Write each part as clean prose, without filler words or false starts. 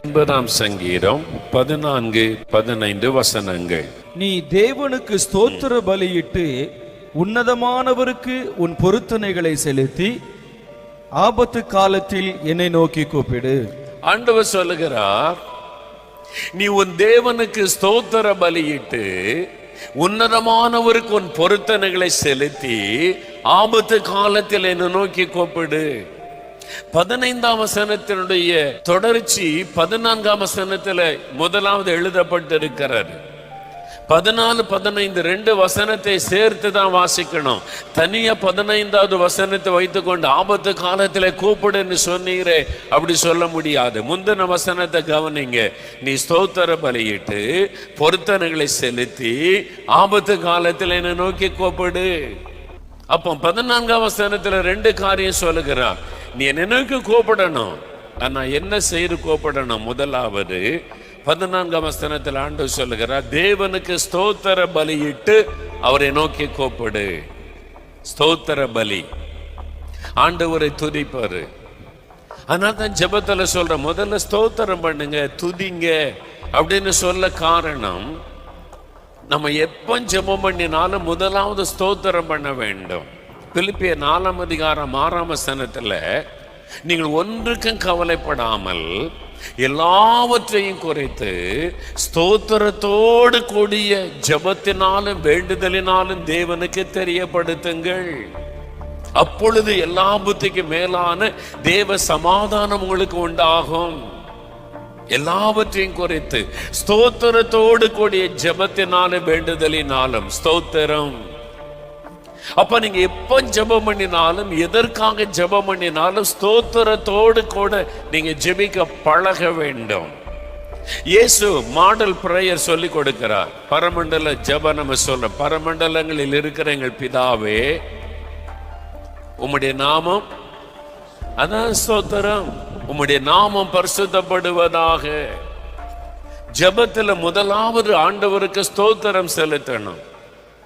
9ஆம் சங்கீதம் 14-15 வசனங்கள். நீ தேவனுக்கு ஸ்தோத்திர பலியிட்டு உன்னதமானவருக்கு உன் பொருத்தனைகளை செலுத்தி ஆபத்து காலத்தில் என்னை நோக்கி கூப்பிடு. ஆண்டவர் சொல்லுகிறார், நீ உன் தேவனுக்கு ஸ்தோத்திர பலியிட்டு உன்னதமானவருக்கு உன் பொருத்தனைகளை செலுத்தி ஆபத்து காலத்தில் என்னை நோக்கி கூப்பிடு. 15ஆம் வசனத்தினுடைய தொடர்ச்சி 14ஆம் வசனத்துல முதலாவது எழுதப்பட்டிருக்கிறது. 14-15 2 வசனத்தை சேர்த்து தான் வாசிக்கணும். தனியா 15வது வசனத்தை வைத்துக்கொண்டு ஆபத்து காலத்துல கூப்பிடுன்னு சொன்னீரே, அப்படி சொல்ல முடியாது. முந்தின வசனத்தை கவனிங்க. நீ ஸ்தோத்திர பலியிட்டு பொருத்தனைகளை செலுத்தி ஆபத்து காலத்தில் என்னை நோக்கி கூப்பிடு. அப்போ 14ஆம் வசனத்துல 2 காரியம் சொல்லுகிறான். நீ என்னை நோக்கி கூப்பிடணும். ஆனா என்ன செய்து கூப்பிடணும்? முதலாவது 14ஆம் வசனத்தில் ஆண்டவர் சொல்லுகிறார், தேவனுக்கு ஸ்தோத்திர பலியிட்டு அவரை நோக்கி கூப்பிடு. ஸ்தோத்திர பலி, ஆண்டவரை துதிப்பாரு. அதனால தான் ஜெபத்துல சொல்ற, முதல்ல ஸ்தோத்திரம் பண்ணுங்க, துதிங்க அப்படின்னு சொல்ல காரணம், நம்ம எப்ப ஜெபம் பண்ணினாலும் முதலாவது ஸ்தோத்திரம் பண்ண வேண்டும். பிலிப்பியர் 4ஆம் அதிகாரம் 6ஆம் வசனத்துல, நீங்கள் ஒன்றுக்கும் கவலைப்படாமல் எல்லாவற்றையும் குறைத்து ஸ்தோத்திரத்தோடு கூடிய ஜெபத்தினாலும் வேண்டுதலினாலும் தேவனுக்கு தெரியப்படுத்துங்கள். அப்பொழுது எல்லா புத்திக்கும் மேலான தேவ சமாதானம் உங்களுக்கு உண்டாகும். எல்லாவற்றையும் குறைத்து ஸ்தோத்திரத்தோடு கூடிய ஜெபத்தினாலும் வேண்டுதலினாலும். ஸ்தோத்திரம். அப்ப நீங்க எப்ப ஜெபம் பண்ணினாலும், எதற்காக ஜெபம் பண்ணினாலும் ஸ்தோத்திரத்தோடு கூட நீங்க ஜெபிக்க பழக வேண்டும். இயேசு மாடல் பிரேயர் சொல்லி கொடுக்கிறார். பரமண்டல ஜெபம் நம்ம சொல்ற, பரமண்டலங்களில் இருக்கிற எங்கள் பிதாவே உம்முடைய நாமம், அதான் ஸ்தோத்திரம், உம்முடைய நாமம் பரிசுத்தப்படுவதாக. ஜெபத்துல முதலாவது ஆண்டவருக்கு ஸ்தோத்திரம் செலுத்தணும்.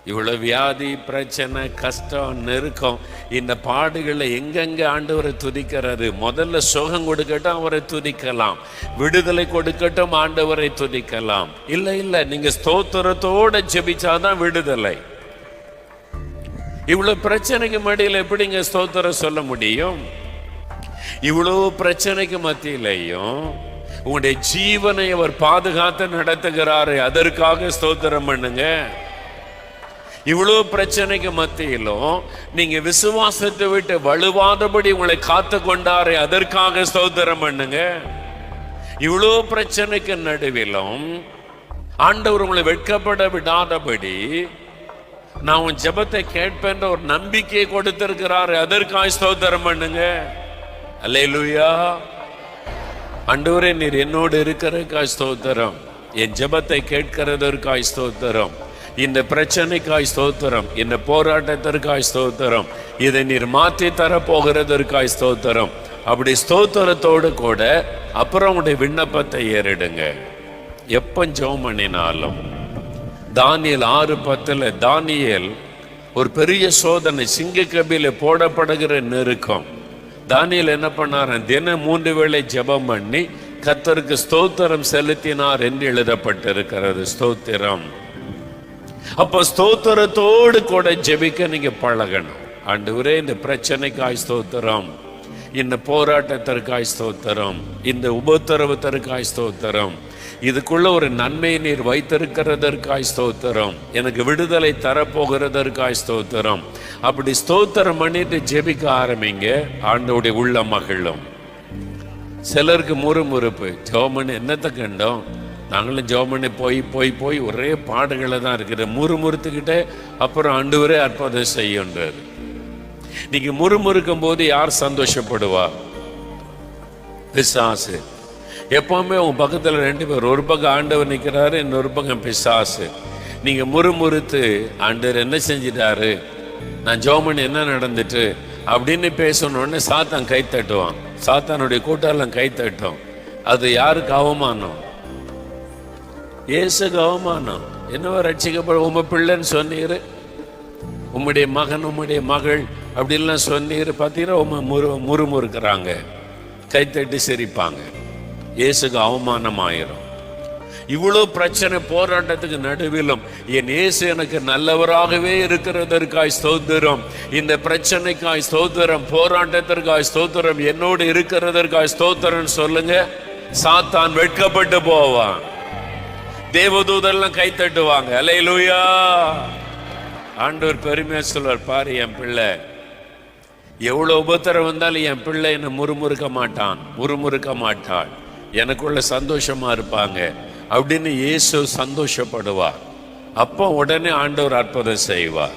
இவ்வளவு வியாதி, பிரச்சனை, கஷ்டம், நெருக்கம், இந்த பாடுகளை எங்கெங்க ஆண்டவரை துதிக்கிறது? முதல்ல சுகம் கொடுக்கட்டும், அவரை துதிக்கலாம். விடுதலை கொடுக்கட்டும், ஆண்டவரை துதிக்கலாம். இல்ல நீங்க ஸ்தோத்திரத்தோட ஜெபிச்சாதான் விடுதலை. இவ்வளவு பிரச்சனைக்கு மத்தியில் எப்படிங்க ஸ்தோத்திரம் சொல்ல முடியும்? இவ்வளவு பிரச்சனைக்கு மத்தியிலையும் உங்களுடைய ஜீவனை அவர் பாதுகாத்து நடத்துகிறாரு, அதற்காக ஸ்தோத்திரம் பண்ணுங்க. இவ்வளவு பிரச்சனைக்கு மத்தியிலும் நீங்க விசுவாசத்தை விட்டு வலுவாதபடி உங்களை காத்து கொண்டாரே, அதற்காக ஸ்தோத்திரம் பண்ணுங்க. இவ்வளவு பிரச்சனைக்கு நடுவிலும் ஆண்டவர் உங்களை வெட்கப்பட விடாதபடி நான் உன் ஜெபத்தை கேட்பேன்ற ஒரு நம்பிக்கையை கொடுத்திருக்கிறாரு, அதற்காக ஸ்தோத்திரம் பண்ணுங்க. அல்லேலூயா. ஆண்டவரே, நீர் என்னோடு இருக்கிறதுக்காய் ஸ்தோத்திரம், என் ஜெபத்தை கேட்கிறதற்காய் ஸ்தோத்திரம், இந்த பிரச்சனைக்காய் ஸ்தோத்திரம், இந்த போராட்டத்திற்காய் ஸ்தோத்திரம், இதை நீர் மாற்றி தர போகிறதற்காய் ஸ்தோத்திரம். அப்படி ஸ்தோத்திரத்தோடு கூட அப்புறம் உங்களுடைய விண்ணப்பத்தை ஏறிடுங்க. எப்ப ஜெபம் பண்ணினாலும். தானியேல் 6:10 தானியேல் ஒரு பெரிய சோதனை, சிங்கக்கபில போடப்படுகிற நெருக்கம். தானியேல் என்ன பண்ணார்? தினம் 3 வேளை ஜெபம் பண்ணி கர்த்தருக்கு ஸ்தோத்திரம் செலுத்தினார் என்று எழுதப்பட்டிருக்கிறது. ஸ்தோத்திரம். அப்ப ஸ்தோத்திரத்தோடு கூட ஜெபிக்க நீங்க பழகணும். ஆண்டவரே, இந்த பிரச்சனைக்காய் ஸ்தோத்திரம், இந்த போராட்டத்திற்காய் ஸ்தோத்திரம், இந்த உபத்திரவத்திற்காய் ஸ்தோத்திரம், இதுக்குள்ள ஒரு நன்மை நீர் வைத்திருக்கிறதற்காய் ஸ்தோத்திரம், எனக்கு விடுதலை தரப்போகிறதற்காய் ஸ்தோத்திரம். அப்படி ஸ்தோத்திரம் பண்ணிட்டு ஜெபிக்க ஆரம்பிங்க. ஆண்டவருடைய உள்ள மகிழும். சிலருக்கு முறுமுறுப்பு, ஜெபம் என்னத்தை கண்டோம், நாங்களும் ஜெபம் பண்ணி போய் ஒரே பாடுகளை தான் இருக்குது, முறுமுறுத்துக்கிட்டே அப்புறம் ஆண்டவரே அற்புதம் செய்யுன்றார். நீங்க முறுமுறுக்கும் போது யார் சந்தோஷப்படுவா? பிசாசு. எப்பவுமே உன் பக்கத்துல 2 பேர், ஒரு பக்கம் ஆண்டவர் நிற்கிறாரு, இன்னொரு பக்கம் பிசாசு. நீங்க முறுமுறுத்து ஆண்டவர் என்ன செஞ்சிட்டாரு, நான் ஜெபம் பண்ணி என்ன நடந்துட்டு அப்படின்னு பேசணுன்னு சாத்தான் கை தட்டுவான். சாத்தானுடைய கூட்டாளம் கை தட்டும். அது யாருக்கு அவமானம்? இயேசுக்கு அவமானம். என்னவோ ரட்சிக்கப்பட உங்க பிள்ளைன்னு சொன்னீரு, உம்முடைய மகன், உம்முடைய மகள் அப்படின்லாம் சொன்னீர். பார்த்தீங்கன்னா முறுமுறுக்கிறாங்க, கைத்தட்டி சிரிப்பாங்க. இயேசுக்கு அவமானமாயிரும். இவ்வளவு பிரச்சனை போராட்டத்துக்கு நடுவிலும் என் இயேசு எனக்கு நல்லவராகவே இருக்கிறதற்காய் ஸ்தோத்திரம், இந்த பிரச்சனைக்காய் ஸ்தோத்திரம், போராட்டத்திற்காய் ஸ்தோத்திரம், என்னோடு இருக்கிறதற்காய் ஸ்தோத்திரம் சொல்லுங்க. சாத்தான் வெட்கப்பட்டு போவான், தேவதூதெல்லாம் கை தட்டுவாங்க. அல்லேலூயா. ஆண்டவர் பெருமையா சொல்வார், பாரு என் பிள்ளை எவ்வளவு உபத்திரம் வந்தாலும் என் பிள்ளை என்ன முறுமுறுக்க மாட்டாள், எனக்குள்ள சந்தோஷமா இருப்பாங்க அப்படின்னு இயேசு சந்தோஷப்படுவார். அப்போ உடனே ஆண்டவர் அற்புதம் செய்வார்.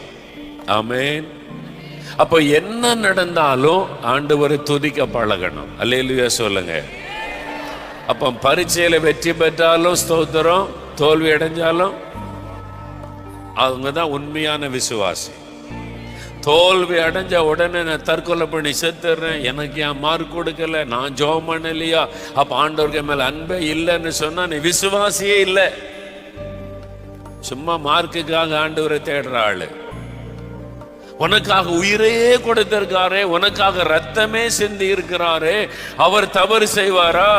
ஆமென். அப்போ என்ன நடந்தாலும் ஆண்டவரை துதிக்க பழகணும். அல்லேலூயா சொல்லுங்க. அப்போ பரீட்சையில வெற்றி பெற்றாலும் ஸ்தோத்திரம், தோல்வி அடைஞ்சாலும் அவங்க தான் உண்மையான விசுவாசி. தோல்வி அடைஞ்ச உடனே நான் தற்கொலை பண்ணி செத்துறேன், எனக்கு ஏன் மார்க் கொடுக்கல, நான் ஜெபம் பண்ணலையா, அப்ப ஆண்டவருக்கு மேல அன்பே இல்லைன்னு சொன்னா நீ விசுவாசியே இல்லை. சும்மா மார்க்குக்காக ஆண்டவரை தேடுற ஆளு. உனக்காக உயிரையே கொடுத்திருக்காரே, உனக்காக ரத்தமே சிந்தி இருக்கிறாரே, அவர் தவறு செய்வாரா?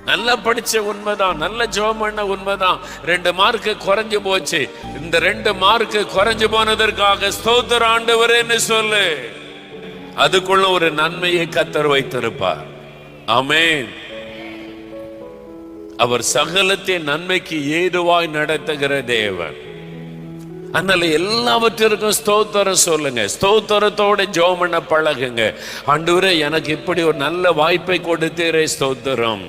நல்லா படிச்ச உண்மைதான், நல்ல ஜெபம் பண்ண உண்மைதான், 2 மார்க்கு குறைஞ்சு போச்சு, இந்த 2 மார்க்கு குறைஞ்சு போனதற்காக ஸ்தோத்திர ஆண்டவரேன்னு சொல்லு. அதுக்குள்ள ஒரு நன்மையை கர்த்தர் வைத்திருப்பார். ஆமென். அவர் சகலத்தின் நன்மைக்கு ஏதுவாய் நடத்துகிற தேவன். அதனால எல்லாவற்றிற்கும் ஸ்தோத்திரம் சொல்லுங்க, ஸ்தோத்திரத்தோட ஜெபம் பண்ண பழகுங்க. ஆண்டவரே எனக்கு இப்படி ஒரு நல்ல வாய்ப்பை கொடுத்தீரே ஸ்தோத்திரம்.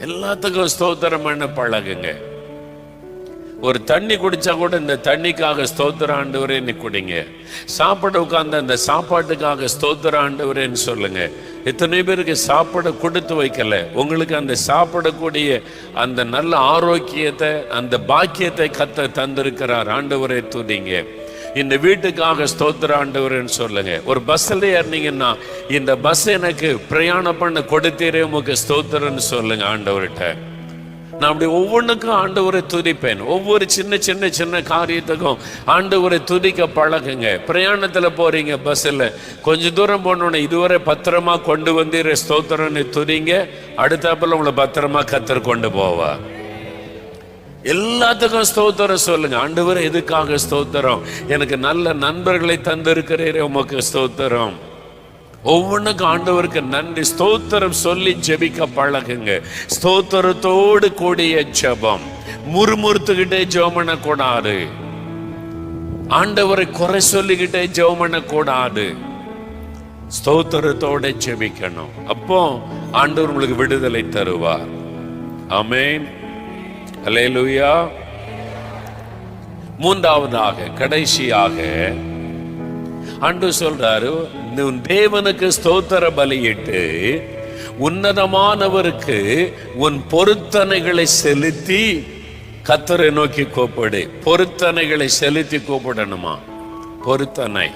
எல்லாத்துக்கும் ஸ்தோத்திரம் பண்ண பழகுங்க. ஒரு தண்ணி குடிச்சா கூட இந்த தண்ணிக்காக ஸ்தோத்திர ஆண்டவரேன்னு குடிங்க. சாப்பாடு உட்கார்ந்து அந்த சாப்பாட்டுக்காக ஸ்தோத்திர ஆண்டவரேன்னு சொல்லுங்க. எத்தனை பேருக்கு சாப்பாடு கொடுத்து வைக்கல, உங்களுக்கு அந்த சாப்பிடக்கூடிய அந்த நல்ல ஆரோக்கியத்தை, அந்த பாக்கியத்தை கர்த்தர் தந்திருக்கிறார். ஆண்டவரே துதிங்க. இந்த வீட்டுக்காக ஸ்தோத்திர ஆண்டவரேன்னு சொல்லுங்க. ஒரு பஸ்ல ஏறினீங்கன்னா இந்த பஸ் எனக்கு பிரயாணம் பண்ண கொடுத்தீரே உமக்கு ஸ்தோத்திரன்னு சொல்லுங்க ஆண்டவர்கிட்ட. நான் அப்படி ஒவ்வொன்றுக்கும் ஆண்டவரை துதிப்பேன். ஒவ்வொரு சின்ன சின்ன சின்ன காரியத்துக்கும் ஆண்டவரை துதிக்க பழகுங்க. பிரயாணத்துல போறீங்க, பஸ்ல கொஞ்ச தூரம் போனோன்னே இதுவரை பத்திரமா கொண்டு வந்தீர ஸ்தோத்திரன்னு துதிங்க. அடுத்தாப்புல உங்களை பத்திரமா கர்த்தர் கொண்டு போவா. எல்லாத்துக்கும் ஸ்தோத்திரம் சொல்லுங்க. ஆண்டவரே எதுக்காக ஸ்தோத்திரம், எனக்கு நல்ல நண்பர்களை தந்திருக்கிறீரே உமக்கு ஸ்தோத்திரம். ஒவ்வொன்றுக்கும் ஆண்டவருக்கு நன்றி ஸ்தோத்திரம் சொல்லி ஜெபிக்க பழகுங்க. ஸ்தோத்திரத்தோடு கூடிய ஜெபம், முறுமுறுத்துக்கிட்டே ஜெபம் பண்ணக்கூடாது. ஆண்டவரை குறை சொல்லிக்கிட்டே ஜெபம் பண்ணக்கூடாது. ஸ்தோத்திரத்தோட ஜெபிக்கணும். அப்போ ஆண்டவர் உங்களுக்கு விடுதலை தருவார். ஆமென். அல்லேலூயா. மூன்றாவதாக கடைசியாக ஆண்டவர் சொல்றாரு, உன் தேவனுக்கு ஸ்தோத்திர பலியிட்டு உன்னதமானவருக்கு உன் பொருத்தனைகளை செலுத்தி கர்த்தரை நோக்கி கூப்பிடு. பொருத்தனைகளை செலுத்தி கூப்பிடணுமா? பொருத்தனை,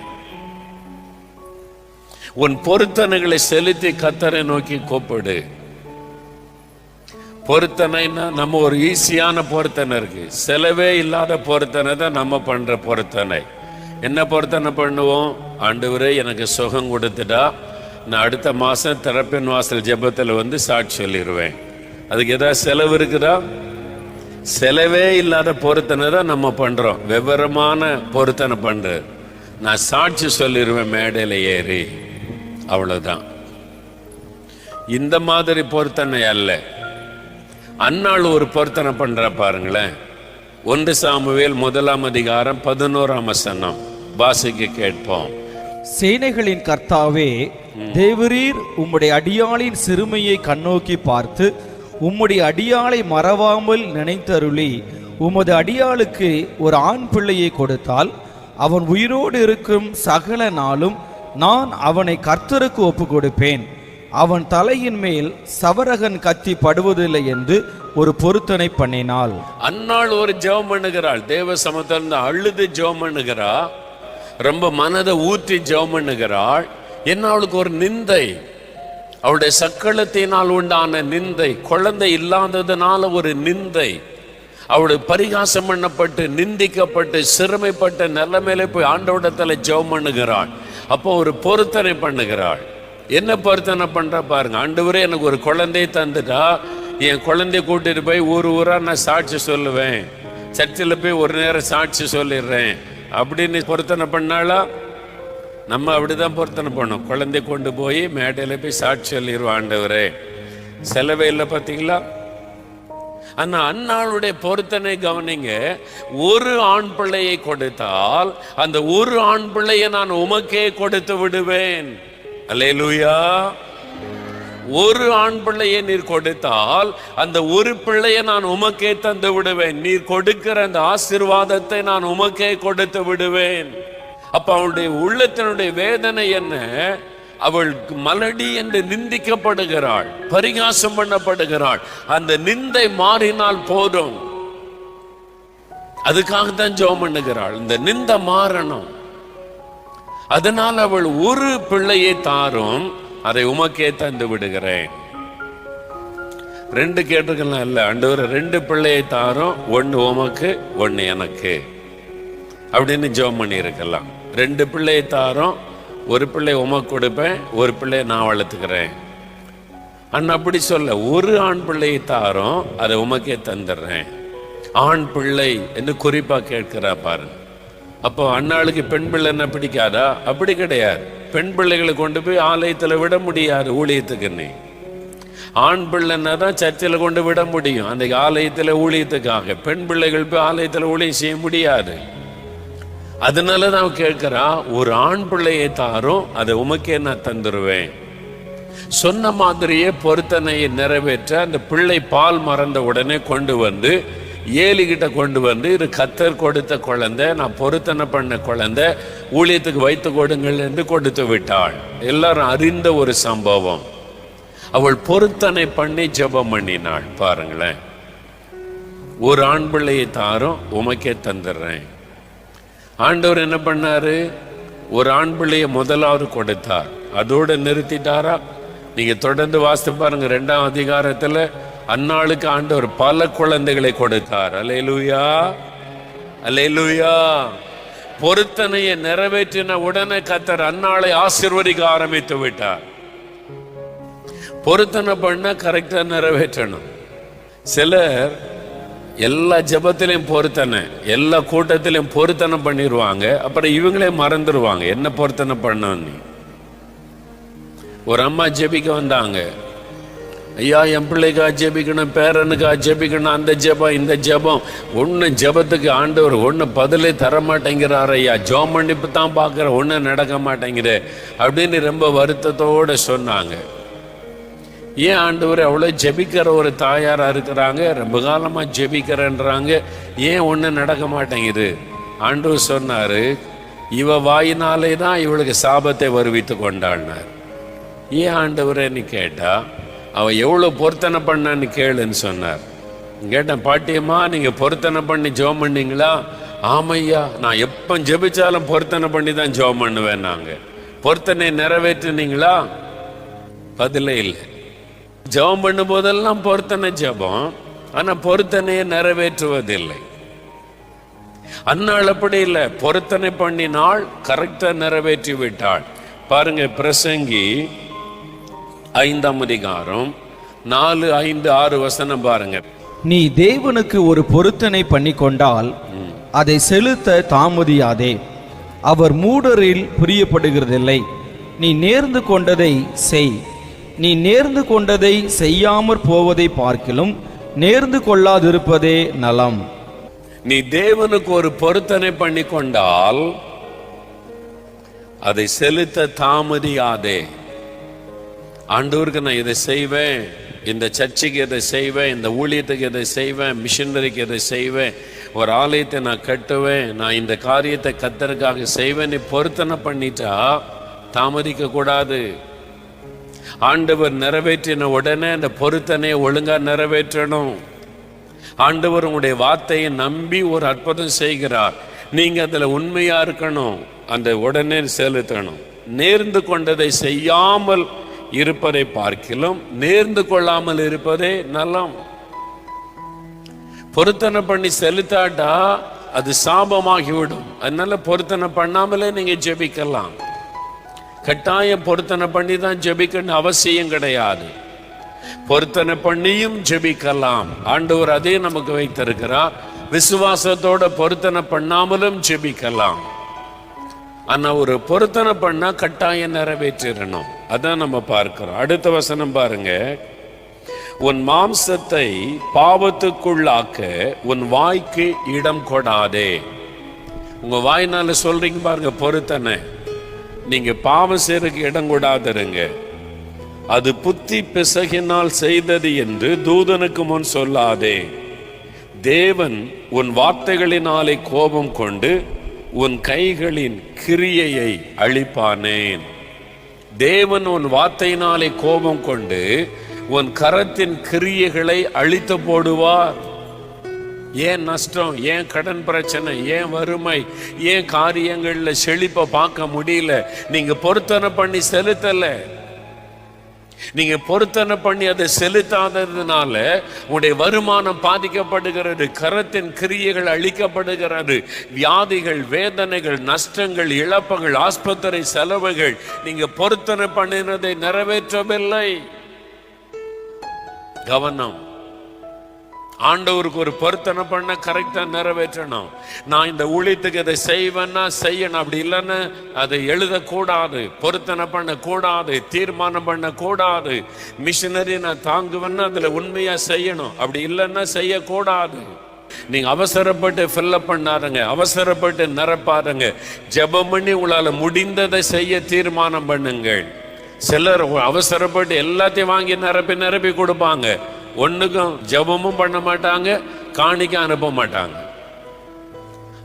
உன் பொருத்தனைகளை செலுத்தி கர்த்தரை நோக்கி கூப்பிடு. பொருத்தனைன்னா நம்ம ஒரு ஈஸியான பொருத்தனை இருக்கு, செலவே இல்லாத பொருத்தனை தான் நம்ம பண்ற பொருத்தனை. என்ன பொருத்தனை பண்ணுவோம்? ஆண்டவரே எனக்கு சுகம் கொடுத்துட்டா நான் அடுத்த மாசம் திறப்பின் வாசல் ஜெபத்தில் வந்து சாட்சி சொல்லிடுவேன். அதுக்கு ஏதாவது செலவு இருக்குதா? செலவே இல்லாத பொருத்தனை தான் நம்ம பண்றோம். விவரமான பொருத்தனை பண்ற, நான் சாட்சி சொல்லிடுவேன் மேடையில் ஏறி, அவ்வளவுதான். இந்த மாதிரி பொருத்தனை அல்ல. அன்னாள் ஒரு பொருத்தனை பண்ற பாருங்களேன். 1 சாமுவேல் 1:11 வாசிக்க கேட்போம். சேனைகளின் கர்த்தாவே, தேவரீர் உம்முடைய அடியாளின் சிறுமையை கண்ணோக்கி பார்த்து உம்முடைய அடியாளை மறவாமல் நினைத்தருளி உமது அடியாளுக்கு ஒரு ஆண் பிள்ளையை கொடுத்தால் அவன் உயிரோடு இருக்கும் சகல நாளும் நான் அவனை கர்த்தருக்கு ஒப்பு கொடுப்பேன். அவன் தலையின் மேல் சவரகன் கத்தி படுவதில்லை என்று ஒரு பொருத்தனை பண்ணினாள். அன்னாள் ஒரு ஜெபம் பண்ணுகிறாள். தேவ சமூகத்தில் அழுது ஜெபம் பண்ணுகிறா, ரொம்ப மனதை ஊற்றி ஜெபம் பண்ணுகிறாள். என்ன அவளுக்கு ஒரு நிந்தை, அவளுடைய சக்களத்தினால் உண்டான நிந்தை, குழந்தை இல்லாததுனால ஒரு நிந்தை, அவளுடைய பரிகாசம் பண்ணப்பட்டு நிந்திக்கப்பட்டு சிறுமைப்பட்ட நிலைமையில போய் ஆண்டவரிடத்துல ஜெபம் பண்ணுகிறாள். அப்போ ஒரு பொருத்தனை பண்ணுகிறாள். என்ன பொருத்தனை பண்ற பாருங்க. ஆண்டவரே எனக்கு ஒரு குழந்தையை தந்துட்டா என் குழந்தைய கூட்டிட்டு போய் ஊரா நான் சாட்சி சொல்லுவேன், சர்ச்சில் போய் ஒரு நேரம் சாட்சி சொல்லிடுறேன் அப்படின்னு பொருத்தனை பண்ணாளா? நம்ம அப்படிதான் பொருத்தனை பண்ணோம். குழந்தைய கொண்டு போய் மேடையில் போய் சாட்சி சொல்லிடுவோம் ஆண்டவரே. செலவே இல்லை பார்த்தீங்களா? ஆனா அன்னாளுடைய பொருத்தனை கவனிங்க. ஒரு ஆண் பிள்ளையை கொடுத்தால் அந்த ஒரு ஆண் பிள்ளையை நான் உமக்கே கொடுத்து விடுவேன். அல்லேலூயா. ஒரு ஆண் பிள்ளையை நீர் கொடுத்தால் அந்த ஒரு பிள்ளையை நான் உமக்கே தந்து விடுவேன். நீர் கொடுக்கிற அந்த ஆசீர்வாதத்தை நான் உமக்கே கொடுத்து விடுவேன். அப்ப அவளுடைய உள்ளத்தினுடைய வேதனை என்ன? அவள் மலடி என்று நிந்திக்கப்படுகிறாள், பரிகாசம் பண்ணப்படுகிறாள். அந்த நிந்தை மாறினால் போதும், அதுக்காகத்தான் ஜெபம் பண்ணுகிறாள். இந்த நிந்தை மாறணும். அதனால் அவள் ஒரு பிள்ளையை தாரும், அதை உமக்கே தந்து விடுகிறேன். 2 கேட்டுக்கலாம் இல்ல, ஆண்டவரே 2 பிள்ளையை தாரும், 1 உமக்கு 1 எனக்கு அப்படின்னு ஜெபம் பண்ணி இருக்கலாம். 2 பிள்ளையை தாரும், ஒரு பிள்ளை உமக்கு கொடுப்பேன், ஒரு பிள்ளையை நான் வளர்த்துக்கிறேன். அண்ணா அப்படி சொல்ல, ஒரு ஆண் பிள்ளையை தாரும், அதை உமக்கே தந்துடுறேன். ஆண் பிள்ளை என்று குறிப்பா கேட்கிறா பாருங்க. அப்போ அண்ணாளுக்கு பெண் பிள்ளை என்ன பிடிக்காதா? அப்படி கிடையாது. பெண் பிள்ளைகளை கொண்டு போய் ஆலயத்தில் விட முடியாது ஊழியத்துக்குன்னு. ஆண் பிள்ளைன்னா தான் சர்ச்சில் கொண்டு விட முடியும் அந்த ஆலயத்தில் ஊழியத்துக்காக. பெண் பிள்ளைகள் போய் ஆலயத்தில் ஊழியம் செய்ய முடியாது. அதனால தான் கேட்கிறா, ஒரு ஆண் பிள்ளையை தாரும், அதை உமக்கே நான் தந்துருவேன். சொன்ன மாதிரியே பொருத்தனையை நிறைவேற்ற அந்த பிள்ளை பால் மறந்த உடனே கொண்டு வந்து ஏலிகிட்ட கொண்டு வந்து, இது கத்தர் கொடுத்த குழந்தை, நான் பொருத்தனை பண்ண குழந்தை, ஊழியத்துக்கு வைத்து கொடுங்கள் என்று கொடுத்து விட்டாள். எல்லாரும் அறிந்த ஒரு சம்பவம். அவள் பொருத்தனை பண்ணி ஜெபம் பண்ணினாள். பாருங்களேன், ஒரு ஆண் பிள்ளையை தாரும், உமக்கே தந்துடுறேன். ஆண்டவர் என்ன பண்ணாரு? ஒரு ஆண் பிள்ளையை முதலாவது கொடுத்தார். அதோடு நிறுத்திட்டாரா? நீங்க தொடர்ந்து வாசித்து பாருங்க. 2ஆம் அதிகாரத்துல அன்னாளுக்கு ஆண்டவர் பல குழந்தைகளை கொடுத்தார். அல்லேலூயா, அல்லேலூயா. பொருத்தனையை நிறைவேற்றின உடனே கர்த்தர் அன்னாளை ஆசீர்வதிக்க ஆரம்பித்து விட்டார். பொருத்தனை பண்ண கரெக்டா நிறைவேற்றணும். சிலர் எல்லா ஜபத்திலையும் பொருத்தனை, எல்லா கூட்டத்திலையும் பொருத்தனை பண்ணிடுவாங்க, அப்புறம் இவங்களே மறந்துடுவாங்க என்ன பொருத்தனை பண்ணு. ஒரு அம்மா ஜெபிக்க வந்தாங்க. ஐயா, என் பிள்ளைக்கா ஜெபிக்கணும், பேரனுக்கா ஜெபிக்கணும், அந்த ஜெபம் இந்த ஜெபம். ஒன்று ஜெபத்துக்கு ஆண்டவர் ஒன்று பதிலே தர மாட்டேங்கிறார் ஐயா, ஜெபம் பண்ணிப்பு தான் பார்க்குற, ஒன்று நடக்க மாட்டேங்குது அப்படின்னு ரொம்ப வருத்தத்தோடு சொன்னாங்க. ஏன் ஆண்டவர் அவ்வளோ ஜெபிக்கிற ஒரு தாயாராக இருக்கிறாங்க, ரொம்ப காலமாக ஜெபிக்கிறேன்றாங்க, ஏன் ஒன்று நடக்க மாட்டேங்குது? ஆண்டவர் சொன்னார், இவ வாயினாலே தான் இவளுக்கு சாபத்தை வருவித்து கொண்டாள்னார். ஏன் ஆண்டவரேன்னு கேட்டா, அவன் எவ்வளோ பொருத்தனை பண்ணான்னு கேளுன்னு சொன்னார். கேட்டேன், பாட்டியம்மா நீங்கள் பொருத்தனை பண்ணி ஜெபம் பண்ணீங்களா? ஆமையா, நான் எப்போ ஜெபிச்சாலும் பொருத்தனை பண்ணி தான் ஜெபம் பண்ணுவேன். நாங்கள் பொருத்தனை நிறைவேற்றினீங்களா? பதிலே இல்லை. ஜெபம் பண்ணும் போதெல்லாம் பொருத்தனை ஜெபம், ஆனா பொருத்தனையை நிறைவேற்றுவதில்லை. அன்னாள் அப்படி இல்லை, பொருத்தனை பண்ணினாள், கரெக்டா நிறைவேற்றி விட்டாள். பாருங்க, பிரசங்கி 5ஆம் அதிகாரம் 4, 5, 6 வசனம் பாருங்க. நீ தேவனுக்கு ஒரு பொருத்தனை பண்ணி கொண்டால் அதை செலுத்த தாமதியாதே, அவர் மூடரில் பிரியப்படுகிறதில்லை. நீ நேர்ந்து கொண்டதை செய். நீ நேர்ந்து கொண்டதை செய்யாமற் போவதை பார்க்கிலும் நேர்ந்து கொள்ளாதிருப்பதே நலம். நீ தேவனுக்கு ஒரு பொருத்தனை பண்ணி கொண்டால் அதை செலுத்த தாமதியாதே. ஆண்டவருக்கு நான் இதை செய்வேன், இந்த சர்ச்சுக்கு இதை செய்வேன், இந்த ஊழியத்துக்கு இதை செய்வேன், மிஷனரிக்கு இதை செய்வேன், ஒரு ஆலயத்தை நான் கட்டுவேன், நான் இந்த காரியத்தை கர்த்தருக்காக செய்வேன். நீ பொருத்தனை பண்ணிட்டா தாமதிக்க கூடாது. ஆண்டவர் நிறைவேற்றின உடனே அந்த பொருத்தனையை ஒழுங்கா நிறைவேற்றணும். ஆண்டவர் உங்களுடைய வார்த்தையை நம்பி ஒரு அற்புதம் செய்கிறார், நீங்க அதுல உண்மையா இருக்கணும், அந்த உடனே செலுத்தணும். நேர்ந்து கொண்டதை செய்யாமல் இருப்பதை பார்க்கிலும் நேர்ந்து கொள்ளாமல் இருப்பதே நலம். பொருத்தனை பண்ணி செலுத்தாட்டா அது சாபமாகிவிடும். அதனால பொருத்தனை பண்ணாமலே நீங்க ஜெபிக்கலாம். கட்டாயம் பொருத்தனை பண்ணி தான் ஜெபிக்கணும் அவசியம் கிடையாது. பொருத்தனை பண்ணியும் ஜெபிக்கலாம். ஆண்டவர் அதே நமக்கு வைத்திருக்கிறார். விசுவாசத்தோட பொருத்தனை பண்ணாமலும் ஜெபிக்கலாம். ஆனா ஒரு பொருத்தனை பண்ணா கட்டாயம் நிறைவேற்றிடணும். அதான் நம்ம பார்க்கிறோம். அடுத்த வசனம் பாருங்க. உன் மாம்சத்தை பாவத்துக்குள்ளாக்க உன் வாய்க்கு இடம் கொடாதே. உங்க வாய்னால சொல்றீங்க பாருங்க பொருத்தனை. நீங்க பாவம் செய்யறதுக்கு இடம் கொடாதிருங்க. அது புத்தி பிசகினால் செய்தது என்று தூதனுக்கு முன் சொல்லாதே. தேவன் உன் வார்த்தைகளினாலே கோபம் கொண்டு உன் கைகளின் கிரியையை அழிப்பானேன். தேவன் உன் வார்த்தையினாலே கோபம் கொண்டு உன் கரத்தின் கிரியைகளை அழித்து போடுவார். ஏன் நஷ்டம், ஏன் கடன் பிரச்சனை, ஏன் வறுமை, ஏன் காரியங்கள்ல செழிப்பை பார்க்க முடியல? நீங்க பொருத்தனை பண்ணி செலுத்தல. நீங்க பொருத்தனை பண்ணி அதை செலுத்தாததுனால உங்களுடைய வருமானம் பாதிக்கப்படுகிறது, கரத்தின் கிரியைகள் அழிக்கப்படுகிறது, வியாதிகள், வேதனைகள், நஷ்டங்கள், இழப்புகள், ஆஸ்பத்திரி செலவுகள். நீங்க பொருத்தனை பண்ணினதை நிறைவேற்றவில்லை. கவனம். ஆண்டவருக்கு ஒரு பொருத்தனை பண்ண கரெக்டா நிறைவேற்றணும். நான் இந்த ஊழியத்துக்கு இதை செய்வேன்னா செய்யணும், அப்படி இல்லைன்னா அதை எழுதக்கூடாது, பொருத்தனை பண்ண கூடாது, தீர்மானம் பண்ண கூடாது. மிஷினரி நான் தாங்குவேன்னா அதுல உண்மையா செய்யணும், அப்படி இல்லைன்னா செய்யக்கூடாது. நீங்க அவசரப்பட்டு ஃபில்லப் பண்ணாருங்க, அவசரப்பட்டு நிரப்பாருங்க. ஜெபம் பண்ணி உங்களால முடிந்ததை செய்ய தீர்மானம் பண்ணுங்கள். சிலர் அவசரப்பட்டு எல்லாத்தையும் வாங்கி நிரப்பி கொடுப்பாங்க. ஒண்ணுக்கும் ஜெபமும் பண்ண மாட்டாங்க, காணிக்க அனுப்ப மாட்டாங்க.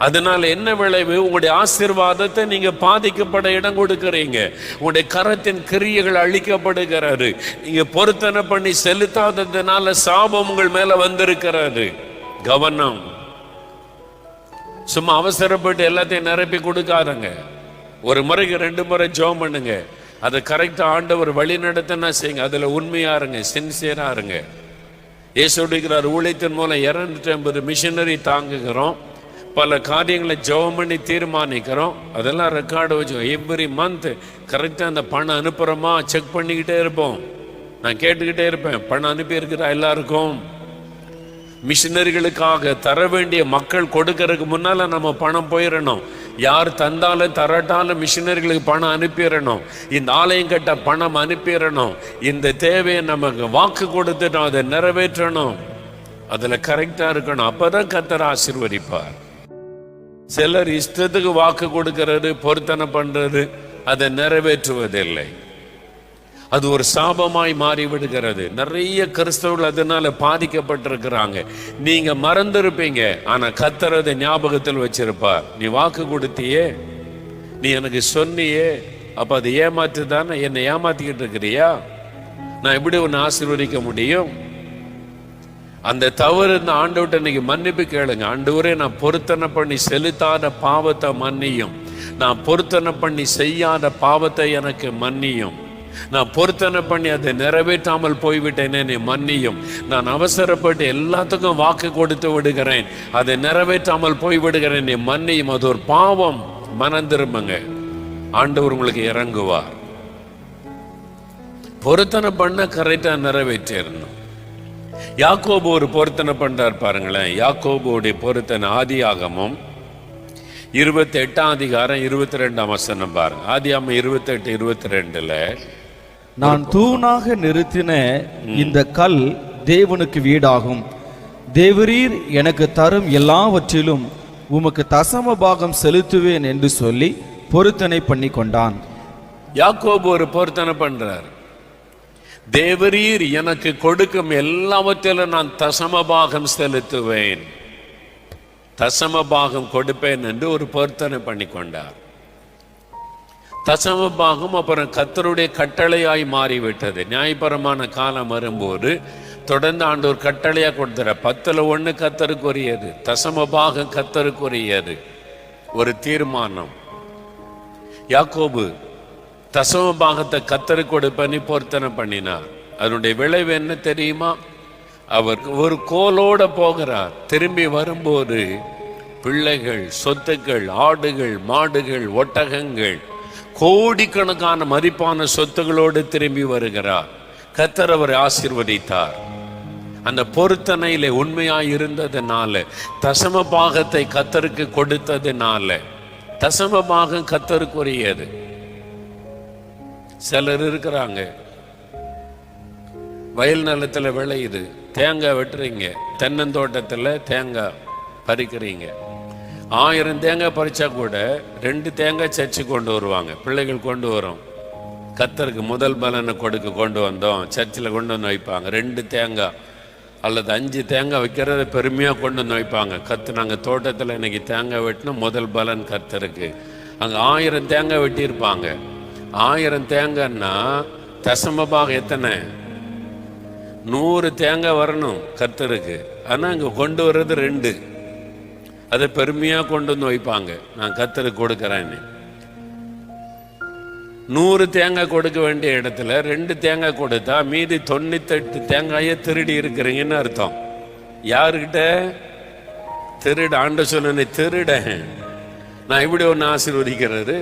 அதனால என்ன விளைவு? உங்களுடைய ஆசீர்வாதத்தை நீங்க பாதிக்கப்பட இடம் கொடுக்கிறீங்க. உங்களுடைய கரத்தின் கிரியைகள் அழிக்கப்படுகிறது. நீங்க பொருத்தனை பண்ணி செலுத்தாததுனால சாபம் உங்கள் மேல வந்திருக்கிறது. கவனம். சும்மா அவசரப்பட்டு எல்லாத்தையும் நிரப்பி கொடுக்காதங்க. ஒரு முறைக்கு 2 முறை ஜெபம் பண்ணுங்க. அதை கரெக்டா ஆண்டவர் வழி நடத்தினா செய்யுங்க. அதுல உண்மையா இருங்க, சின்சியரா இருங்க. இயேசுடிக்கிறார், ஊழியத்தின் மூலம் 250 மிஷினரி தாங்குகிறோம், பல காரியங்களை ஜெபம் பண்ணி தீர்மானிக்கிறோம். அதெல்லாம் ரெக்கார்டு வச்சு எவ்ரி மந்த் கரெக்டா அந்த பணம் அனுப்புறோமா செக் பண்ணிக்கிட்டே இருப்போம். நான் கேட்டுக்கிட்டே இருப்பேன், பணம் அனுப்பி இருக்கிறா எல்லாருக்கும். மிஷினரிகளுக்காக தர வேண்டிய மக்கள் கொடுக்கறதுக்கு முன்னால நம்ம பணம் போயிடணும். யார் தந்தாலும் தரட்டாலும் மிஷினரிகளுக்கு பணம் அனுப்பிடணும். இந்த ஆலயம் கட்ட பணம் அனுப்பிடணும். இந்த தேவையை நமக்கு வாக்கு கொடுத்துட்டோம், அதை நிறைவேற்றணும். அதுல கரெக்டா இருக்கணும். அப்பதான் கர்த்தர் ஆசீர்வதிப்பார். சிலர் இஷ்டத்துக்கு வாக்கு கொடுக்கிறது, பொருத்தனை பண்றது, அதை நிறைவேற்றுவதில்லை. அது ஒரு சாபமாய் மாறி விடுகிறது. நிறைய கிறிஸ்தவர்கள் அதனால பாதிக்கப்பட்டிருக்கிறாங்க. நீங்க மறந்துருப்பீங்க, ஆனா கர்த்தர் அதை ஞாபகத்தில் வச்சிருப்பார். நீ வாக்கு கொடுத்தியே, நீ எனக்கு சொன்னியே, அப்ப அது ஏமாற்று தானே, என்னை ஏமாத்திக்கிட்டு இருக்கிறியா? நான் எப்படி உன்னை ஆசீர்வதிக்க முடியும்? அந்த தவறு இந்த ஆண்டவர்கிட்ட இன்னைக்கு மன்னிப்பு கேளுங்க. ஆண்டவரே, நான் பொருத்தனை பண்ணி செலுத்தாத பாவத்தை மன்னியும், நான் பொருத்தனை பண்ணி செய்யாத பாவத்தை எனக்கு மன்னியும், நான் பொருத்தனை பண்ணி அதை நிறைவேற்றாமல் போய்விட்டேனே நீ மன்னியும், நான் அவசரப்பட்டு எல்லாத்துக்கும் வாக்கு கொடுத்து விடுகிறேன், அதை நிறைவேற்றாமல் போய்விடுகிறேன், நீ மன்னியும். அது ஒரு பாவம். மனம் திரும்புங்க, ஆண்டவர் உங்களுக்கு இறங்குவார். பொருத்தனை பண்ண கரெக்டா நிறைவேற்றிடணும். யாக்கோபு ஒரு பொருத்தனை பண்றார் பாருங்களேன். யாக்கோபுடைய பொருத்தனை ஆதியாகமம் 28ஆம் அதிகாரம் 22ஆம் வசனம் பாருங்க. ஆதியாகமம் 28:22. நான் தூணாக நிறுத்தின இந்த கல் தேவனுக்கு வீடாகும். தேவரீர் எனக்கு தரும் எல்லாவற்றிலும் உமக்கு தசம பாகம் செலுத்துவேன் என்று சொல்லி பொருத்தனை பண்ணி கொண்டான். யாக்கோபு ஒரு பொருத்தனை பண்றார். தேவரீர் எனக்கு கொடுக்கும் எல்லாவற்றிலும் நான் தசம பாகம் செலுத்துவேன், தசம பாகம் கொடுப்பேன் என்று ஒரு பொருத்தனை பண்ணி கொண்டார். தசம பாகம் அப்புறம் கர்த்தருடைய கட்டளையாய் மாறிவிட்டது. நியாயபரமான காலம் வரும்போது தொடர்ந்து ஆண்டவர் கட்டளையா கொடுத்தார். 10ல் 1 கர்த்தருக்குரியது, தசம பாகம் கர்த்தருக்குரியது. ஒரு தீர்மானம். யாக்கோபு தசம பாகத்தை கர்த்தருக்கு கொடுப்பேன்னு பொருத்தனை பண்ணினார். அதனுடைய விளைவு என்ன தெரியுமா? அவர் ஒரு கோலோட போகிறார். திரும்பி வரும்போது பிள்ளைகள், சொத்துக்கள், ஆடுகள், மாடுகள், ஒட்டகங்கள், கோடிக்கணக்கான மதிப்பான சொத்துகளோடு திரும்பி வருகிறார். கர்த்தர் அவரை ஆசீர்வதித்தார். அந்த பொருத்தனையிலே உண்மையாய் இருந்ததுனால, தசம பாகத்தை கர்த்தருக்கு கொடுத்ததுனால. தசம பாகம் கர்த்தருக்குரியது. சிலர் இருக்கிறாங்க, வயல் நிலத்துல விளையுது, தேங்காய் வெட்டுறீங்க, தென்னந்தோட்டத்தில் தேங்காய் பறிக்கிறீங்க. 1000 தேங்காய் பறிச்சா கூட 2 தேங்காய் சர்ச்சு கொண்டு வருவாங்க, பிள்ளைகள் கொண்டு வரும். கர்த்தருக்கு முதல் பலனை கொண்டு வந்தோம், சர்ச்சில் கொண்டு வந்து வைப்பாங்க. 2 தேங்காய் அல்லது 5 தேங்காய் வைக்கிறத பெருமையாக கொண்டு வந்து வைப்பாங்க. நாங்கள் தோட்டத்தில் இன்னைக்கு தேங்காய் வெட்டினா முதல் பலன் கர்த்தருக்கு. அங்கே 1000 தேங்காய் வெட்டியிருப்பாங்க. 1000 தேங்காய்னா தசமபாகம் எத்தனை? 100 தேங்காய் வரணும் கர்த்தருக்கு. ஆனால் அங்கே கொண்டு வர்றது 2. அதை பெருமையாக கொண்டு வந்து வைப்பாங்க, நான் கர்த்தருக்கு கொடுக்குறேன்னு. 100 தேங்காய் கொடுக்க வேண்டிய இடத்துல 2 தேங்காய் கொடுத்தா மீதி 98 தேங்காயை திருடி இருக்கிறீங்கன்னு அர்த்தம். யாருக்கிட்ட? திருட. ஆண்டு சொன்ன திருட. நான் இப்படி ஒன்று ஆசீர்வதிக்கிறது.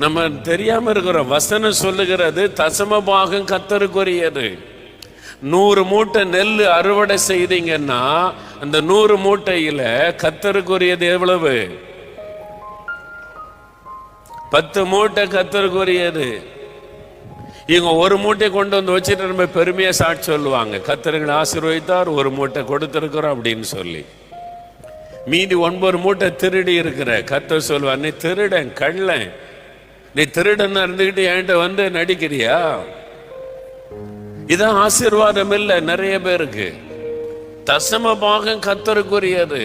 நம்ம தெரியாம இருக்கிறோம். வசனம் சொல்லுகிறது தசம பாகம் கர்த்தருக்குரியது. 100 மூட்டை நெல் அறுவடை செய்தீங்கன்னா அந்த 100 மூட்டையில கர்த்தருக்குரியது எவ்வளவு? 10 மூட்டை கர்த்தருக்குரியது. இவங்க 1 மூட்டை கொண்டு வந்து வச்சுட்டு நம்ம பெருமையா சாட்சி சொல்லுவாங்க, கர்த்தர்களை ஆசீர்வதித்தார், 1 மூட்டை கொடுத்திருக்கிறோம் அப்படின்னு சொல்லி. மீதி 9 மூட்டை திருடி இருக்கிற கர்த்தர் சொல்லுவார், நீ திருடன், கள்ளன், நீ திருடன் இருந்துகிட்டு என்கிட்ட வந்து நடிக்கிறியா? இதான் ஆசீர்வாதம் இல்லை நிறைய பேருக்கு. தசம பாகம் கர்த்தருக்குரியது.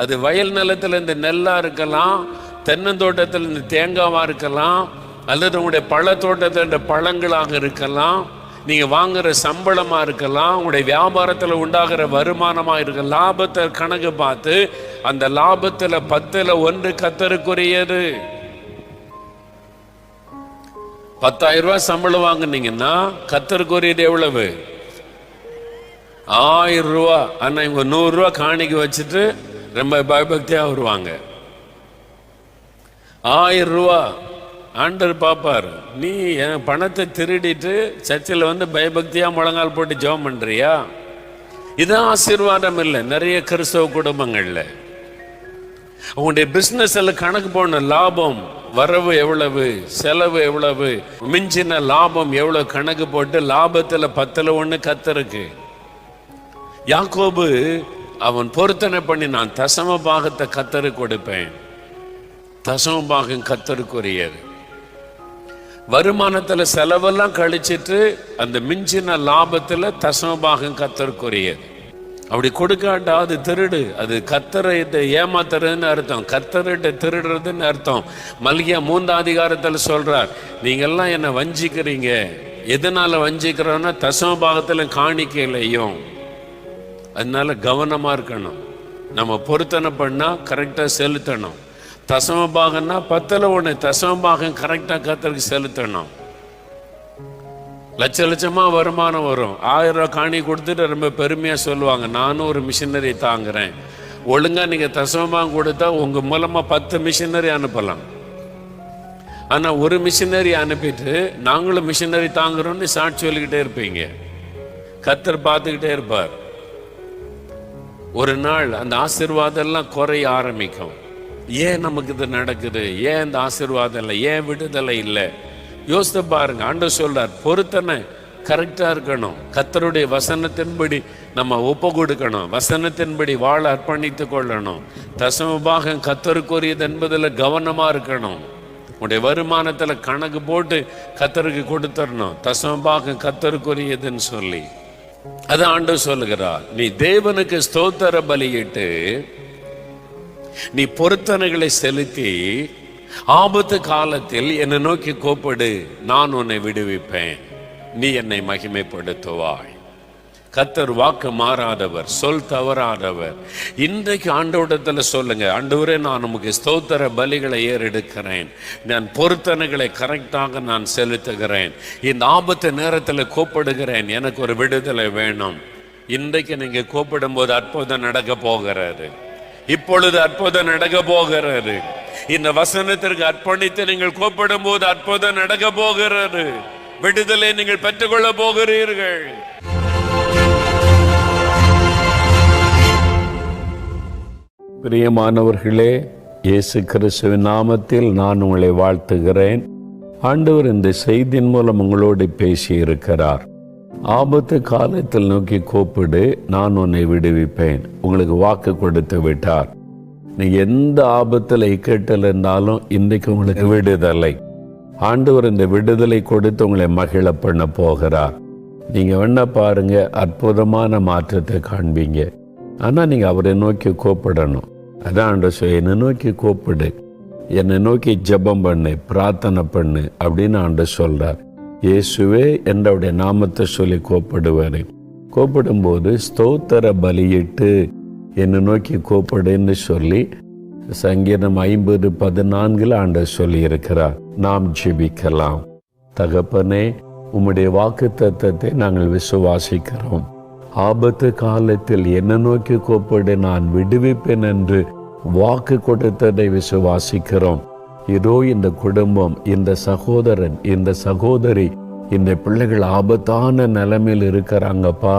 அது வயல் நிலத்துல இந்த நெல்லா இருக்கலாம், தென்னந்தோட்டத்தில் இந்த தேங்காவா இருக்கலாம், அல்லது உங்களுடைய பழத்தோட்டத்தில் இந்த பழங்களாக இருக்கலாம், நீங்க வாங்குற சம்பளமா இருக்கலாம், உங்களுடைய வியாபாரத்தில் உண்டாகிற வருமானமா இருக்க. லாபத்தை கணக்கு பார்த்து அந்த லாபத்துல 10ல் 1 கர்த்தருக்குரியது. 10,000 ரூபாய் சம்பளம் வாங்கினீங்கன்னா கர்த்தருக்குரியது எவ்வளவு? 1000 ரூபா. ஆனா இவங்க 100 ரூபா காணிக்கு வச்சுட்டு ரொம்ப பயபக்தியா வருவாங்க. 1000 ரூபா ஆண்டவர் பாப்பார், நீ என் பணத்தை திருடிட்டு சர்ச்சில் வந்து பயபக்தியா முழங்கால் போட்டு ஜெபம் பண்றியா? இதான் ஆசீர்வாதம் இல்லை நிறைய கிறிஸ்தவ குடும்பங்கள்ல. உங்களுடைய பிசினஸ்ல கணக்கு போன லாபம் வரவு எவ்வளவு, செலவு எவ்வளவு, மிஞ்சின லாபம் எவ்வளவு கணக்கு போட்டு லாபத்துல 10ல் 1 கர்த்தருக்கு. யாக்கோபு அவன் பொருத்தனை பண்ணி, நான் தசம பாகத்தை கர்த்தருக்கு கொடுப்பேன். தசம பாகம் கர்த்தருக்குரியது. வருமானத்துல செலவெல்லாம் கழிச்சிட்டு அந்த மிஞ்சின லாபத்துல தசம பாகம் கர்த்தருக்குரியது. அப்படி கொடுக்காட்டா அது திருடு. அது கர்த்தரை ஏமாத்துறதுன்னு அர்த்தம், கர்த்தர்கிட்ட திருடுறதுன்னு அர்த்தம். மல்கியா 3 அதிகாரத்தில் சொல்றார், நீங்கெல்லாம் என்னை வஞ்சிக்கிறீங்க. எதனால வஞ்சிக்கிறோன்னா தசம பாகத்துல காணிக்கையிலையும். அதனால கவனமா இருக்கணும். நம்ம பொருத்தனை பண்ணா கரெக்டா செலுத்தணும். தசம பாகம்னா 10ல் 1 தசம பாகம் கரெக்டா கர்த்தருக்கு செலுத்தணும். லட்ச லட்சமா வருமானம் வரும். 1000 ரூபாய் காணி கொடுத்துட்டு ரொம்ப பெருமையா சொல்லுவாங்க, நானும் ஒரு மிஷினரி தாங்குறேன். ஒழுங்கா நீங்க தசமமாக கொடுத்தா உங்க மூலமா 10 மிஷினரி அனுப்பலாம். ஆனா ஒரு மிஷினரி அனுப்பிட்டு நாங்களும் மிஷினரி தாங்குறோம்னு சாட்சி சொல்லிக்கிட்டே இருப்பீங்க. கர்த்தர் பார்த்துக்கிட்டே இருப்பார். ஒரு நாள் அந்த ஆசீர்வாதம் எல்லாம் குறைய ஆரம்பிக்கும். ஏன் நமக்கு இது நடக்குது? ஏன் இந்த ஆசீர்வாதம் இல்லை? ஏன் விடுதலை இல்லை? யோசித்து பாருங்க. ஆண்டவர் சொல்றார், பொருத்தனை கரெக்டா இருக்கணும். கர்த்தருடைய வசனத்தின்படி நம்ம ஒப்பு கொடுக்கணும். வசனத்தின்படி வாழ அர்ப்பணித்து கொள்ளணும். தசம பாகம் கர்த்தருக்குரியது என்பதில் கவனமா இருக்கணும். உடைய வருமானத்துல கணக்கு போட்டு கர்த்தருக்கு கொடுத்துடணும். தசம பாகம் கர்த்தருக்குரியதுன்னு சொல்லி அது ஆண்டவர் சொல்லுகிறார். நீ தேவனுக்கு ஸ்தோத்திர பலியிட்டு நீ பொருத்தனைகளை செலுத்தி ஆபத்து காலத்தில் என்னை நோக்கி கூப்பிடு, நான் உன்னை விடுவிப்பேன், நீ என்னை மகிமைப்படுத்துவாய். கர்த்தர் வாக்கு மாறாதவர், சொல் தவறாதவர். இன்றைக்கு ஆண்டவரிடத்தில் சொல்லுங்க, ஆண்டவரே நான் உமக்கு ஸ்தோத்திர பலிகளை ஏறெடுக்கிறேன், நான் பொருத்தனைகளை கரெக்டாக நான் செலுத்துகிறேன், இந்த ஆபத்து நேரத்தில் கூப்பிடுகிறேன், எனக்கு ஒரு விடுதலை வேணும். இன்றைக்கு நீங்க கூப்பிடும் போது அற்புதம் நடக்க போகிறது. இப்பொழுது அற்புதம் நடக்க போகிறது. இந்த வசனத்திற்கு அர்ப்பணித்து நீங்கள் கூப்பிடும் போது அற்புதம் நடக்க போகிறது. விடுதலை நீங்கள் பெற்றுக்கொள்ள போகிறீர்கள். பிரியமானவர்களே, இயேசு கிறிஸ்துவின் நாமத்தில் நான் உங்களை வாழ்த்துகிறேன். ஆண்டவர் இந்த செய்தியின் மூலம் உங்களோடு பேசி இருக்கிறார். ஆபத்து காலத்தில் நோக்கி கூப்பிடு, நான் உன்னை விடுவிப்பேன். உங்களுக்கு வாக்கு கொடுத்து விட்டார். நீ எந்த ஆபத்தில் இக்கட்டில் இருந்தாலும் இன்றைக்கு உங்களுக்கு விடுதலை. ஆண்டவர் இந்த விடுதலை கொடுத்து உங்களை மகிழ பண்ண போகிறார். நீங்க வேணா பாருங்க, அற்புதமான மாற்றத்தை காண்பீங்க. ஆனா நீங்க அவரை நோக்கி கூப்பிடணும். அதான் ஆண்டவர், என்னை நோக்கி கூப்பிடு, என்னை நோக்கி ஜெபம் பண்ணு, பிரார்த்தனை பண்ணு அப்படின்னு ஆண்டவர் சொல்றார். இயேசுவே என்றவுடைய நாமத்தை சொல்லி கூப்பிடுவாரு. கூப்பிடும்போது ஸ்தோத்திர பலியிட்டு என்னை நோக்கி கூப்பிடுன்னு சொல்லி சங்கீதம் 50:14 ஆண்டவர் சொல்லி இருக்கிறார். நாம் ஜெபிக்கலாம். தகப்பனே, உம்முடைய வாக்குத்தத்தத்தை நாங்கள் விசுவாசிக்கிறோம். ஆபத்து காலத்தில் என்னை நோக்கி கூப்பிடு, நான் விடுவிப்பேன் என்று வாக்கு கொடுத்ததை விசுவாசிக்கிறோம். இதோ இந்த குடும்பம், இந்த சகோதரன், இந்த சகோதரி, இந்த பிள்ளைகள் ஆபத்தான நிலைமையில் இருக்கிறாங்கப்பா.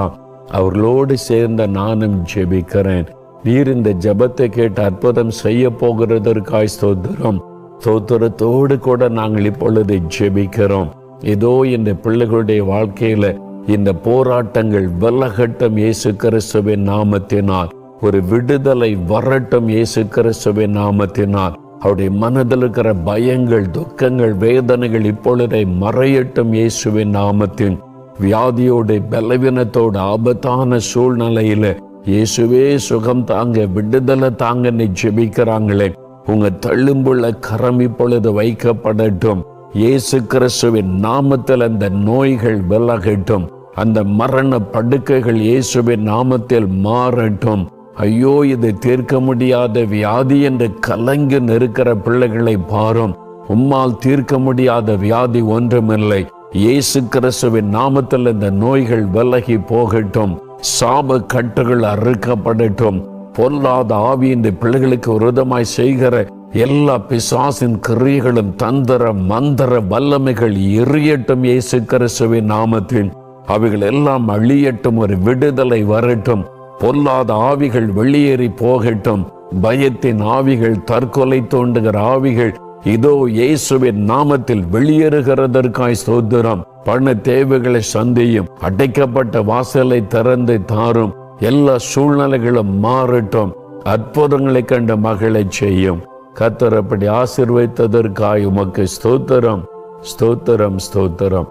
அவர்களோடு சேர்ந்த நானும் ஜெபிக்கிறேன். நீர் இந்த ஜெபத்தை கேட்டு அற்புதம் செய்ய போகிறதற்காய் ஸ்தோத்திரம். ஸ்தோத்திரத்தோடு கூட நாங்கள் இப்பொழுது ஜெபிக்கிறோம். இதோ இந்த பிள்ளைகளுடைய வாழ்க்கையில இந்த போராட்டங்கள் விலகட்டும் இயேசு கிறிஸ்துவின் நாமத்தினால். ஒரு விடுதலை வரட்டும் இயேசு கிறிஸ்துவின் நாமத்தினால். அவருடைய மனதில் இருக்கிற பயங்கள், துக்கங்கள், வேதனைகள் இப்பொழுதை மறையட்டும் இயேசுவின் நாமத்தில். வியாதியோடு, பலவீனத்தோடு, ஆபத்தான சூழ்நிலையில இயேசுவே சுகம் தாங்க, விடுதலை தாங்கன்னு ஜெபிக்கிறாங்களே, உங்க தள்ளும்புள்ள கரம் இப்பொழுது வைக்கப்படட்டும் இயேசு கிறிஸ்துவின் நாமத்தில். அந்த நோய்கள் விலகட்டும், அந்த மரண படுக்கைகள் இயேசுவின் நாமத்தில் மாறட்டும். ஐயோ, இது தீர்க்க முடியாத வியாதி என்று கலங்கி நிற்கிற பிள்ளைகளை பாரும். உம்மால் தீர்க்க முடியாத வியாதி ஒன்றுமில்லை. இயேசு கிறிஸ்துவின் நாமத்தில் இந்த நோய்கள் விலகி போகட்டும். சாப கட்டுகள் அறுக்கப்படட்டும். பொல்லாத ஆவி இந்த பிள்ளைகளுக்கு விரோதமாய் செய்கிற எல்லா பிசாசின் கிரியைகளும், தந்திர மந்திர வல்லமைகள் எரியட்டும் இயேசு கிறிஸ்துவின் நாமத்தில். அவைகள் எல்லாம் அழியட்டும். ஒரு விடுதலை வரட்டும். பொல்லாத ஆவிகள் வெளியேறி போகட்டும். பயத்தின் ஆவிகள், தற்கொலை தோண்டுகிற ஆவிகள் இதோ இயேசுவின் நாமத்தில் வெளியேறுகிறதற்காய் ஸ்தோத்திரம். பண தேவைகளை சந்தியும். அடைக்கப்பட்ட வாசலை திறந்து தாரும். எல்லா சூழ்நிலைகளும் மாறட்டும். அற்புதங்களை கண்ட மகளை செய்யும். கர்த்தர் அப்படி ஆசீர்வதித்ததற்காய் உமக்கு ஸ்தோத்திரம், ஸ்தோத்திரம், ஸ்தோத்திரம்.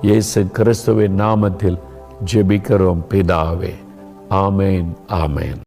இயேசு கிறிஸ்துவின் நாமத்தில் ஜெபிக்கிறோம் பிதாவே. ஆமேன், ஆமேன்.